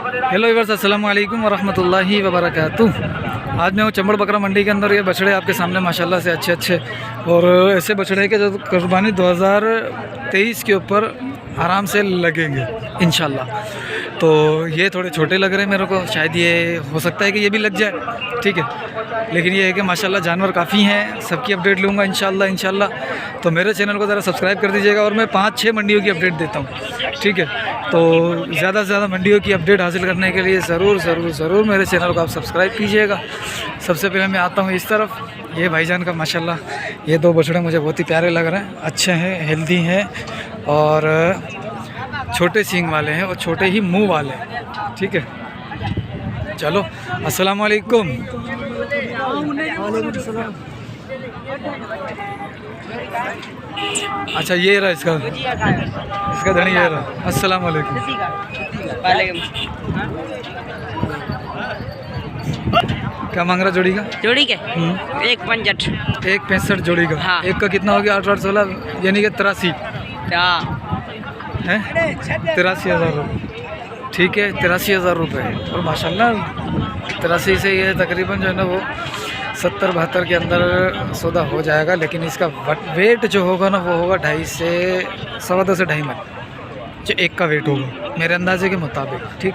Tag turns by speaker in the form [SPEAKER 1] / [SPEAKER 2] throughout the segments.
[SPEAKER 1] Hello viewers, अस्सलाम वालेकुम वरहमतुल्लाहि वबरकातुह। आज मैं हूँ चंबड़ बकरा मंडी के अंदर। ये बछड़े आपके सामने माशाल्लाह से अच्छे अच्छे और ऐसे बछड़े के जो कुर्बानी 2023 के ऊपर आराम से लगेंगे इंशाल्लाह। तो ये थोड़े छोटे लग रहे हैं मेरे को, शायद ये हो सकता है कि ये भी लग जाए, ठीक है। लेकिन ये है कि माशाल्लाह जानवर काफ़ी हैं, सबकी अपडेट लूँगा इंशाल्लाह। तो मेरे चैनल को ज़रा सब्सक्राइब कर दीजिएगा और मैं 5-6 मंडियों की अपडेट देता हूँ, ठीक है। तो ज़्यादा से ज़्यादा मंडियों की अपडेट हासिल करने के लिए ज़रूर मेरे चैनल को आप सब्सक्राइब कीजिएगा। सबसे पहले मैं आता हूँ इस तरफ। ये भाईजान का माशाल्लाह ये दो बछड़े मुझे बहुत ही प्यारे लग रहे हैं, अच्छे हैं, हेल्दी हैं और छोटे सींग वाले हैं और छोटे ही मुंह वाले हैं, ठीक है। चलो, अस्सलाम वालेकुम। अच्छा, ये रहा इसका धनी, ये रहा। अस्सलाम वालेकुम। क्या मांग रहा जोड़ी का?
[SPEAKER 2] जोड़ी के
[SPEAKER 1] 165 जोड़ी का।
[SPEAKER 2] हाँ।
[SPEAKER 1] एक का कितना हो गया? 8-8-16 यानी कि 83 है, 83,000 रुपये, ठीक है। 83,000 रुपये और माशाल्लाह 83 से ये तकरीबन जो है ना वो 70-72 के अंदर सौदा हो जाएगा। लेकिन इसका वेट जो होगा ना वो होगा 2.5 से 2.25 से 2.5 मन जो एक का वेट होगा मेरे अंदाजे के मुताबिक, ठीक।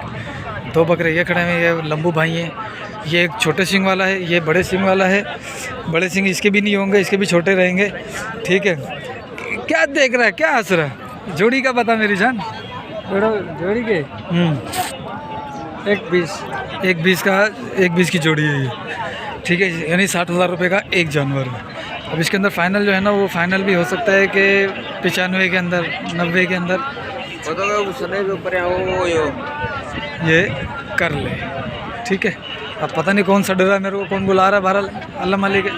[SPEAKER 1] दो बकरे ये खड़े हैं, ये लंबू भाई हैं। ये एक छोटे सिंग वाला है, ये बड़े सिंग वाला है। बड़े सिंग इसके भी नहीं होंगे, इसके भी छोटे रहेंगे, ठीक है। क्या देख रहा है, क्या हंस रहा है? जोड़ी का पता मेरी जान?
[SPEAKER 3] जोड़ी के
[SPEAKER 1] 1.20 की जोड़ी है ये, ठीक है। यानी 60,000 रुपये का एक जानवर है। अब इसके अंदर फाइनल जो है ना वो फाइनल भी हो सकता है कि 95 के अंदर, 90 के अंदर ये कर ले, ठीक है। अब पता नहीं कौन सा डर है, मेरे को कौन बुला रहा है। बहरहाल अल्लाह मालिक है,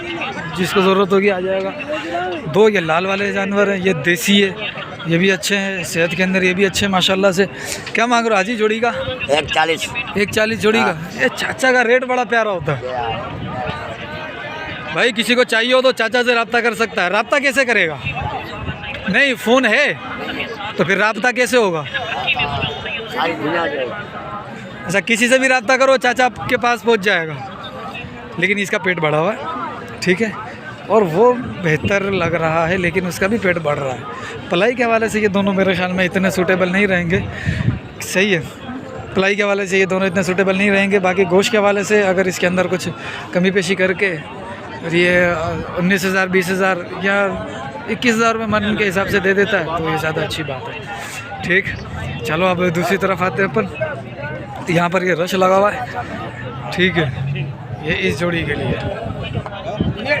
[SPEAKER 1] जिसको ज़रूरत होगी आ जाएगा। दो ये लाल वाले जानवर हैं, ये देसी है, ये भी अच्छे हैं सेहत के अंदर, ये भी अच्छे हैं माशाल्लाह से। क्या मांग रहे हो हाजी जोड़ी का? 140 जोड़ी का। ये चाचा का रेट बड़ा प्यारा होता है भाई। किसी को चाहिए हो तो चाचा से रब्ता कर सकता है। रब्ता कैसे करेगा? नहीं, फ़ोन है तो फिर रब्ता कैसे होगा? अच्छा, किसी से भी रब्ता करो, चाचा आपके पास पहुंच जाएगा। लेकिन इसका पेट बढ़ा हुआ है, ठीक है, और वो बेहतर लग रहा है, लेकिन उसका भी पेट बढ़ रहा है। पलाई के हवाले से ये दोनों मेरे ख्याल में इतने सूटेबल नहीं रहेंगे, सही है। पलाई के हवाले से ये दोनों इतने सूटेबल नहीं रहेंगे। बाकी गोश्त के हवाले से अगर इसके अंदर कुछ कमी पेशी करके और ये 19,000, 20,000 या 21,000 रुपये मन के हिसाब से दे देता है तो ये ज़्यादा अच्छी बात है, ठीक। चलो अब दूसरी तरफ आते हैं अपन। यहाँ पर ये रश लगा हुआ है, ठीक है। ये इस जोड़ी के लिए
[SPEAKER 3] ये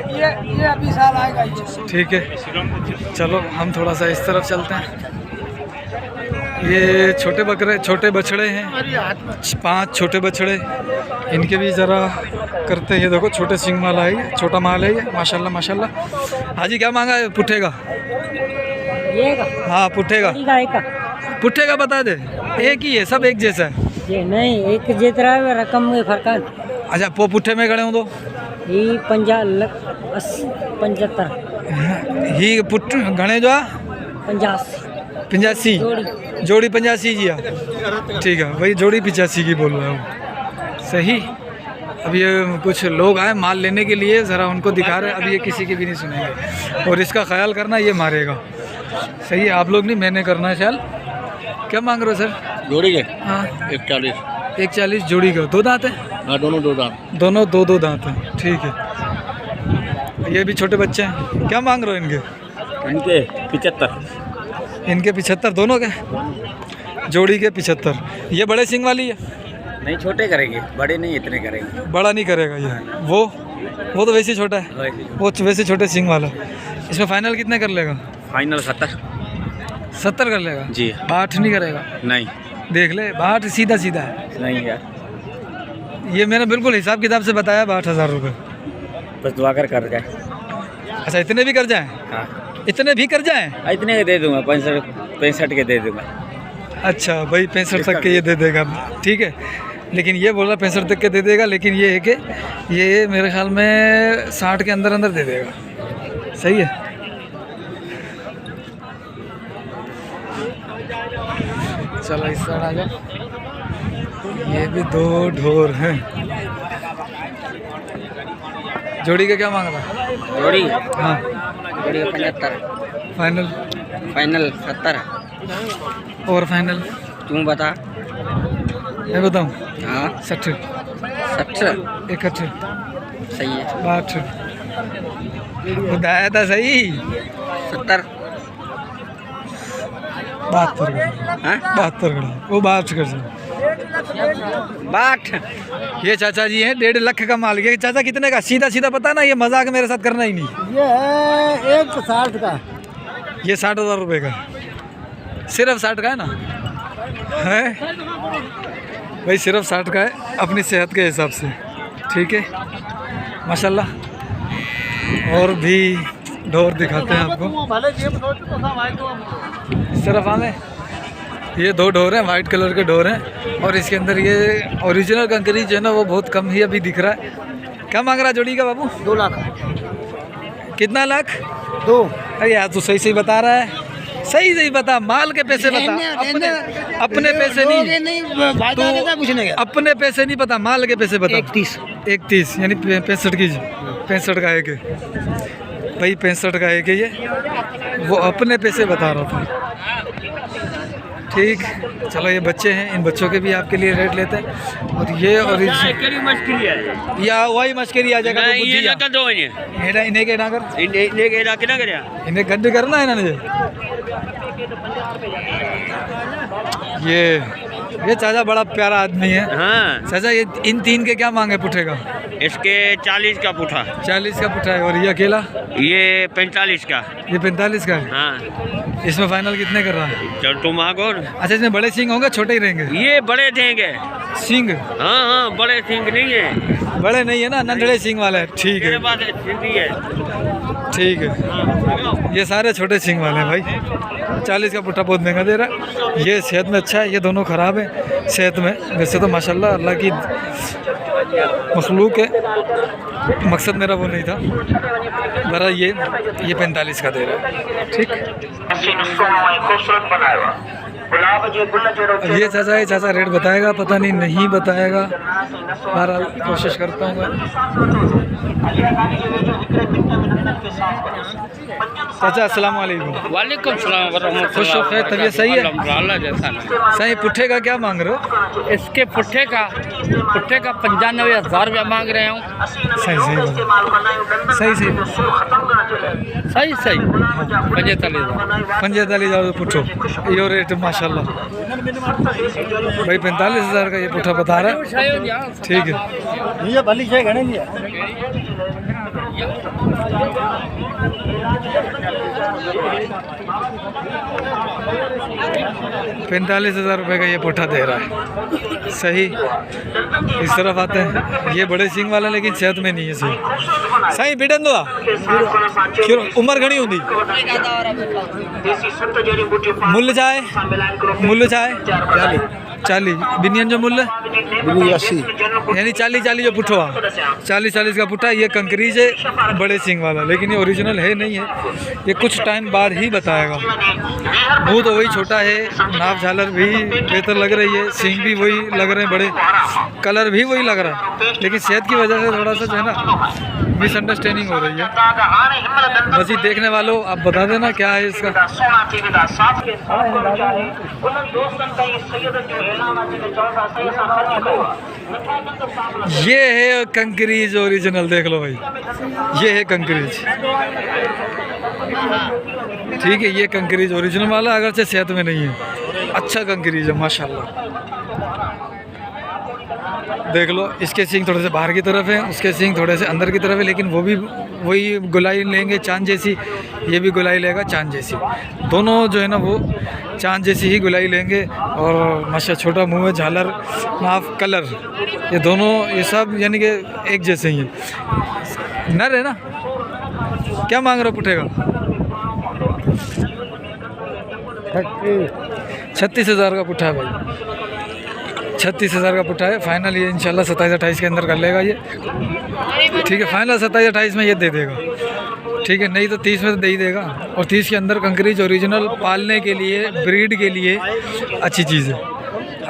[SPEAKER 3] अभी साल आएगा,
[SPEAKER 1] ठीक है। चलो हम थोड़ा सा इस तरफ चलते हैं। ये छोटे बछड़े हैं, 5 छोटे बछड़े, इनके भी ज़रा करते हैं। ये देखो छोटे सिंग वाला है, छोटा माल है ये, माशाल्लाह। हाजी क्या मांगा है पुट्ठे का? हाँ, पुट्ठे का बता दे। एक ही है, सब एक जैसा है?
[SPEAKER 3] नहीं, एक जितना रकम में फर्क है।
[SPEAKER 1] अच्छा, वो पुट्ठे में खड़े हो तो
[SPEAKER 3] ये 75
[SPEAKER 1] ही पुट घने जो 85 जोड़ी 85 जी, ठीक है। वही जोड़ी 85 की बोल रहा हूँ, सही। अब ये कुछ लोग आए माल लेने के लिए, ज़रा उनको दिखा रहे हैं। अब ये किसी की भी नहीं सुनेंगे और इसका ख्याल करना, ये मारेगा, सही है। आप लोग नहीं, मैंने करना है ख्याल। क्या मांग रहे हो सर?
[SPEAKER 4] जोड़ी के?
[SPEAKER 1] हाँ,
[SPEAKER 4] 140
[SPEAKER 1] जोड़ी का। 2 दांत है?
[SPEAKER 4] हाँ, दोनों 2 दांत।
[SPEAKER 1] दोनों 2 दांत हैं, ठीक है। ये भी छोटे बच्चे हैं। क्या मांग रहे हो इनके?
[SPEAKER 4] इनके 75।
[SPEAKER 1] इनके 75 दोनों के? जोड़ी के 75। ये बड़े सिंग वाली है?
[SPEAKER 4] नहीं, छोटे करेंगे, बड़े नहीं इतने करेंगे।
[SPEAKER 1] बड़ा नहीं करेगा ये। वो तो वैसे ही छोटा है, वो वैसे छोटे सिंग वाला। इसमें फाइनल कितने कर लेगा?
[SPEAKER 4] फाइनल 70
[SPEAKER 1] कर लेगा
[SPEAKER 4] जी।
[SPEAKER 1] 62 नहीं करेगा?
[SPEAKER 4] नहीं,
[SPEAKER 1] देख ले, 62 सीधा है।
[SPEAKER 4] नहीं यार,
[SPEAKER 1] ये मैंने बिल्कुल हिसाब किताब से बताया 62,000 रुपये।
[SPEAKER 4] बस दुआ कर जाए।
[SPEAKER 1] अच्छा, इतने भी कर जाएं?
[SPEAKER 4] हाँ,
[SPEAKER 1] इतने भी कर जाएं?
[SPEAKER 4] इतने के दे दूंगा, 65 के दे दूंगा।
[SPEAKER 1] अच्छा भाई, 65 तक के ये दे देगा, ठीक है। लेकिन ये बोल रहा 65 तक के दे देगा, लेकिन ये है कि ये मेरे ख्याल में 60 के अंदर दे देगा, सही है। चलो इस साइड आ जाओ। ये भी 2 ढोर हैं। जोड़ी का क्या मांग रहा?
[SPEAKER 4] जोड़ी
[SPEAKER 1] हाँ
[SPEAKER 4] जोड़ी 75
[SPEAKER 1] फाइनल
[SPEAKER 4] फाइनल 70
[SPEAKER 1] और फाइनल
[SPEAKER 4] तू बता।
[SPEAKER 1] मैं बताऊँ?
[SPEAKER 4] हाँ
[SPEAKER 1] 60
[SPEAKER 4] 60
[SPEAKER 1] 61
[SPEAKER 4] सही है
[SPEAKER 1] 62 बताया था सही
[SPEAKER 4] 70
[SPEAKER 1] 72
[SPEAKER 4] हाँ
[SPEAKER 1] 72 वो 62 कर सकते।
[SPEAKER 4] 62
[SPEAKER 1] ये चाचा जी हैं 1.5 लाख का माल। ये चाचा कितने का? सीधा सीधा पता ना, ये मजाक मेरे साथ करना ही नहीं।
[SPEAKER 3] ये है 160 का।
[SPEAKER 1] ये 60,000 रुपये का, सिर्फ 60 का है ना? है भाई सिर्फ 60 का है अपनी सेहत के हिसाब से। ठीक है माशाल्लाह। और भी ढोर दिखाते हैं आपको। सिर्फ हमें ये 2 ढोर हैं, वाइट कलर के ढोर हैं। और इसके अंदर ये ओरिजिनल कंकरी जो है ना वो बहुत कम ही अभी दिख रहा है। क्या मांग रहा है जोड़ी का बाबू?
[SPEAKER 3] 2 लाख।
[SPEAKER 1] कितना लाख?
[SPEAKER 3] 2।
[SPEAKER 1] अरे यार तू सही सही बता रहा है, सही सही बता, माल के पैसे बता। अपने पैसे नहीं, तू अपने पैसे नहीं पता, माल के पैसे बता। 31 यानी 65 की 65 का एक है भाई, 65 का एक है ये। वो अपने पैसे बता रहा था। ठीक चलो, ये बच्चे हैं, इन बच्चों के भी आपके लिए रेट लेते हैं। और ये और या वही मस्करी आ जाएगा इन्हें के ना कर इन्हें गड्ढ करना है इन्होंने। ये चाचा बड़ा प्यारा आदमी है।
[SPEAKER 4] हाँ
[SPEAKER 1] चाचा ये इन 3 के क्या मांगे पुठे का?
[SPEAKER 4] इसके 40 का पुठा,
[SPEAKER 1] 40 का पुठा है। और ये अकेला?
[SPEAKER 4] ये 45 का।
[SPEAKER 1] ये 45 का है।
[SPEAKER 4] हाँ
[SPEAKER 1] इसमें फाइनल कितने कर रहा है?
[SPEAKER 4] चल तुम मांगो।
[SPEAKER 1] अच्छा इसमें बड़े सींग होंगे छोटे ही रहेंगे?
[SPEAKER 4] ये बड़े देंगे
[SPEAKER 1] सींग?
[SPEAKER 4] हाँ हाँ बड़े सिंह नहीं है,
[SPEAKER 1] बड़े नहीं है ना, नंढड़े सींग वाले है। ठीक है
[SPEAKER 4] मेरे पास सिंधी है।
[SPEAKER 1] ठीक है, ये सारे छोटे सींग वाले हैं भाई। 40 का पुट्ठा बहुत महंगा दे रहा है। ये सेहत में अच्छा है, ये दोनों ख़राब है सेहत में। वैसे तो माशाल्लाह अल्लाह की मखलूक है, मकसद मेरा वो नहीं था। बरा ये 45 का दे रहा है। ठीक, ये चाचा रेट बताएगा, पता नहीं बताएगा। बहरहाल कोशिश करता हूँ मैं। चाचा अस्सलाम वालेकुम।
[SPEAKER 4] वालेकुम सलाम।
[SPEAKER 1] खुश हो खैर, तबीयत सही है? सही। पुट्ठे का क्या मांग रहे हो?
[SPEAKER 4] इसके पुट्ठे का 95,000 रुपया मांग रहे हूँ।
[SPEAKER 1] सही
[SPEAKER 4] सही
[SPEAKER 1] 45,000 पुट्ठो, यो रेट माशाल्लाह भाई। 45,000 का ये पुट्ठा बता रहा है। ठीक है,
[SPEAKER 3] ये भली है घणे जी।
[SPEAKER 1] 45,000 रुपये का ये पुट्ठा दे रहा है। सही, इस तरफ आते हैं। ये बड़े सिंग वाला लेकिन सेहत में नहीं है सही। सही बिडन दो उम्र घनी होंगी। मूल्य चाहे 40 बिनियन जो मूल्य
[SPEAKER 3] 80
[SPEAKER 1] यानी 40 जो पुट्ठो आ 40 का पुट्ठा। ये कंकरीज है बड़े सिंग वाला, लेकिन ये ओरिजिनल है नहीं है। ये कुछ टाइम बाद ही बताएगा। मुँह तो वही छोटा है, नाप झालर भी बेहतर लग रही है, सिंग भी वही लग रहे हैं बड़े, कलर भी वही लग रहा है, लेकिन सेहत की वजह से थोड़ा सा जो है ना मिसअंडरस्टैंडिंग हो रही है। बस ये देखने वालों आप बता देना क्या है इसका। ये है कंकरीज ओरिजिनल, देख लो भाई, ये है कंकरीज। ठीक है, ये कंकरीज ओरिजिनल वाला, अगरचे सेहत में नहीं है, अच्छा कंकरीज है माशाल्लाह। देख लो, इसके सींग थोड़े से बाहर की तरफ है, उसके सींग थोड़े से अंदर की तरफ है, लेकिन वो भी वही गुलाई लेंगे चांद जैसी, ये भी गुलाई लेगा चांद जैसी। दोनों जो है ना वो चांद जैसी ही गुलाई लेंगे। और माशा छोटा मुंह है, झालर नाफ कलर, ये दोनों ये सब यानी कि एक जैसे ही हैं। नर है ना? क्या मांग रहे हो पुट्ठे का? 36,000 का पुट्ठा है भाई, 36,000 का पुट्ठा है। फाइनल ये इंशाल्लाह 27-28 के अंदर कर लेगा ये। ठीक है, फाइनल 27-28 में ये दे देगा। ठीक है, नहीं तो 30 में तो दे ही देगा। और 30 के अंदर कंकरीज ओरिजिनल पालने के लिए, ब्रीड के लिए अच्छी चीज़ है,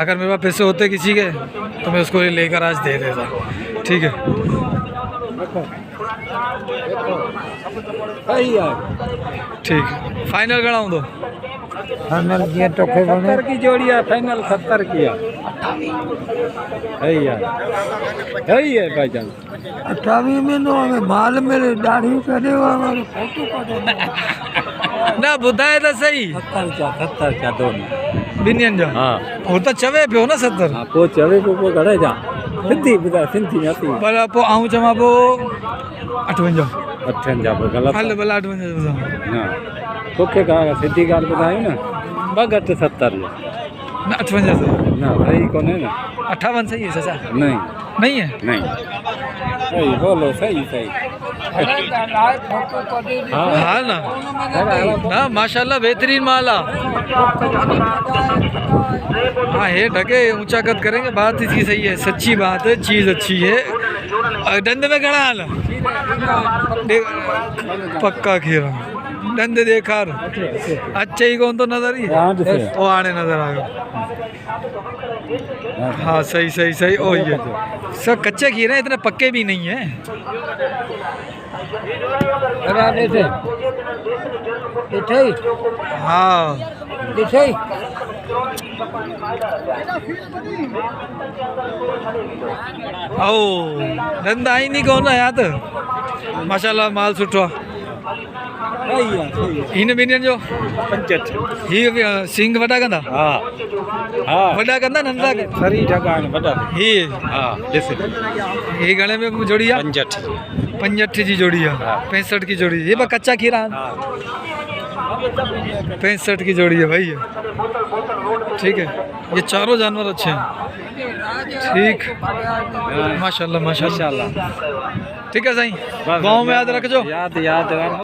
[SPEAKER 1] अगर मेरे पास पैसे होते किसी के तो मैं उसको ये लेकर आज दे देता। ठीक है,
[SPEAKER 3] सही है।
[SPEAKER 1] ठीक फाइनल कराऊँ तो
[SPEAKER 3] फाइनल किया तो 70 की जोड़ी है, फाइनल 70 किया। सही है भाईजान। 28 में नो हमें माल मेरे दाढ़ी करे हमारे फोटो
[SPEAKER 1] ना ॿुधाए त सही
[SPEAKER 3] 70 क्या दोनों।
[SPEAKER 1] ॿिन्हिनि जा।
[SPEAKER 3] हाँ
[SPEAKER 1] हो त चवे पियो न 70।
[SPEAKER 3] हाँ पो चवे पो घणे जा सिंधी ॿुधाए सिंधी नथी
[SPEAKER 1] भला पोइ आऊं चवां पोइ 58।
[SPEAKER 3] 58 पो ग़लति
[SPEAKER 1] हल भला 58 ॿुधां।
[SPEAKER 3] ना तोखे का सिधी ॻाल्हि ॿुधायूं न ॿ घटि 70 जो
[SPEAKER 1] न 58 सही।
[SPEAKER 3] ना सही कोन्हे न
[SPEAKER 1] 58 सही है चाचा?
[SPEAKER 3] नहीं
[SPEAKER 1] नहीं है?
[SPEAKER 3] नहीं सही बोलो सही
[SPEAKER 1] हाँ ना ना माशाल्लाह बेहतरीन माल आ। हाँ है ढके ऊंचा कद करेंगे, बात इसकी सही है, सच्ची बात है, चीज़ अच्छी है। डंड में गड़ा हाल पक्का खीरा डंड देखा अच्छे ही कौन तो नजर ही वो आने नजर आ गया। हाँ सही सही सही। ओ ये सब कच्चे खीरे हैं, इतने पक्के भी नहीं है। हाँ ओ धंधा ही नहीं कौन याद माशाल्लाह माल सुठो इन ॿिन्हिनि जो
[SPEAKER 3] 65
[SPEAKER 1] ही सिंग वॾा कंदा?
[SPEAKER 3] हाँ हाँ
[SPEAKER 1] वॾा कंदा नंढा?
[SPEAKER 3] सरी जगह वॾा
[SPEAKER 1] ही
[SPEAKER 3] हाँ ॾिस
[SPEAKER 1] ही घणे में जोड़ी आहे? 65 जी जोड़ी है। 65 की जोड़ी ये कच्चा खीरा 65 की जोड़ी है भाई ये। ठीक है, ये चारों जानवर अच्छे हैं। ठीक माशाल्लाह माशाल्लाह। ठीक है साईं, गाँव में याद रखजो।
[SPEAKER 3] याद